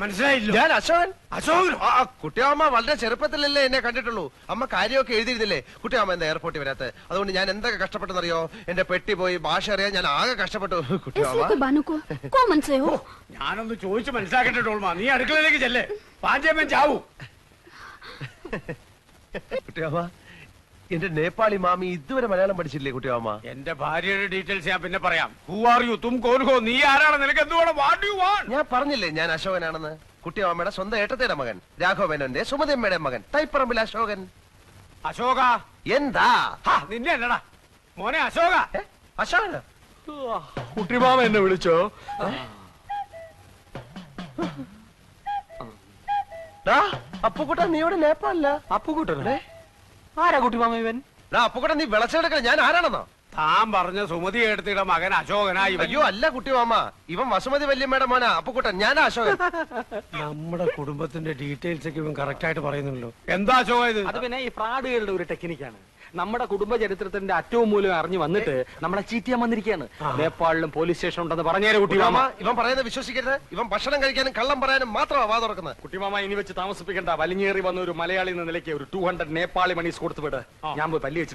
മനസ്സിലായില്ല. ഞാൻ അശോകൻ. അശോകൻ കുട്ടിയമ്മ വളരെ ചെറുപ്പത്തിലല്ലേ എന്നെ കണ്ടിട്ടുള്ളൂ. അമ്മ കാര്യമൊക്കെ എഴുതിയിരുന്നില്ലേ? കുട്ടിയമ്മ എന്താ എയർപോർട്ടിൽ വരാത്ത? അതുകൊണ്ട് ഞാൻ എന്തൊക്കെ കഷ്ടപ്പെട്ടെന്നറിയോ? എന്റെ പെട്ടി പോയി, ഭാഷ അറിയാൻ ഞാൻ ആകെ കഷ്ടപ്പെട്ടു. കുട്ടിയമ്മ ഞാനൊന്ന് ചോദിച്ചു മനസ്സിലാക്കട്ടെ ടോൾമ. നീ അടുക്കളയിലേക്ക് ചെല്ലേ, പാഞ്ചേമ്മൻ ചാവൂ. കുട്ടിയമ്മ, എന്റെ നേപ്പാളി മാമി ഇതുവരെ മലയാളം പഠിച്ചില്ലേ കുട്ടിയമ്മ? എന്റെ ഭാര്യയുടെ ഡീറ്റെയിൽസ് ഞാൻ പിന്നെ പറയാം. Who are you? തും കോൻ ഹോ? നീ ആരാണ്? നിനക്ക് എന്തുവേണം? What you want? ഞാൻ പറഞ്ഞില്ലേ ഞാൻ അശോകനാണെന്ന്. കുട്ടിയമ്മയുടെ സ്വന്തം ഏട്ടത്തിയുടെ മകൻ, രാഘവനന്റെ സുമതിയമ്മയുടെ മകൻ, തൈപ്പറമ്പിൽ അശോകൻ. അശോക എന്താ? നിന്നെ അല്ലടാ മോനെ, അശോക. അശോകന? കുട്ടിമാമ എന്നെ വിളിച്ചോ? അപ്പുക്കുട്ട, നീ ഇവിടെ നേപ്പാളില്ല? അപ്പുകുട്ടനെ ആരാ കുട്ടിമാമ ഇവൻ? അപ്പുക്കുട്ട, നീ വിളച്ചെടുക്ക. ഞാൻ ആരാണെന്നോ? താൻ പറഞ്ഞ സുമതി എടുത്തിയുടെ മകൻ അശോകനായി. അയ്യോ അല്ല കുട്ടിമാമ, ഇവൻ വസുമതി വല്യമ്മയുടെ മോനാ അപ്പുക്കുട്ടൻ. ഞാനാ അശോകൻ. നമ്മുടെ കുടുംബത്തിന്റെ ഡീറ്റെയിൽസ് ഒക്കെ ഇവൻ കറക്റ്റ് ആയിട്ട് പറയുന്നുണ്ടല്ലോ. എന്താ അശോക ഇത്? അത് പിന്നെ ഈ ഫ്രാഡുകളുടെ ഒരു ടെക്നിക്കാണ്. നമ്മുടെ കുടുംബ ചരിത്രത്തിന്റെ അറ്റവും മൂലം അറിഞ്ഞു വന്നിട്ട് നമ്മളെ ചീറ്റിയാൻ വന്നിരിക്കുകയാണ്. നേപ്പാളിലും പോലീസ് സ്റ്റേഷൻ ഉണ്ടെന്ന് പറഞ്ഞേരെ കുട്ടിമാമ. ഇവൻ പറയുന്നത് വിശ്വസിക്കരുത്. ഇവൻ ഭക്ഷണം കഴിക്കാനും കള്ളം പറയാനും മാത്രമാ വാ തുറക്കുന്നത്. കുട്ടിമാമ ഇനി വെച്ച് താമസിപ്പിക്കണ്ട. വലിഞ്ഞേറി വന്ന ഒരു മലയാളി എന്ന നിലയ്ക്ക് ഒരു 200 നേപ്പാളി മണീസ് കൊടുത്തുവിട്. ഞാൻ പോയി പല്ലി വെച്ചിട്ട്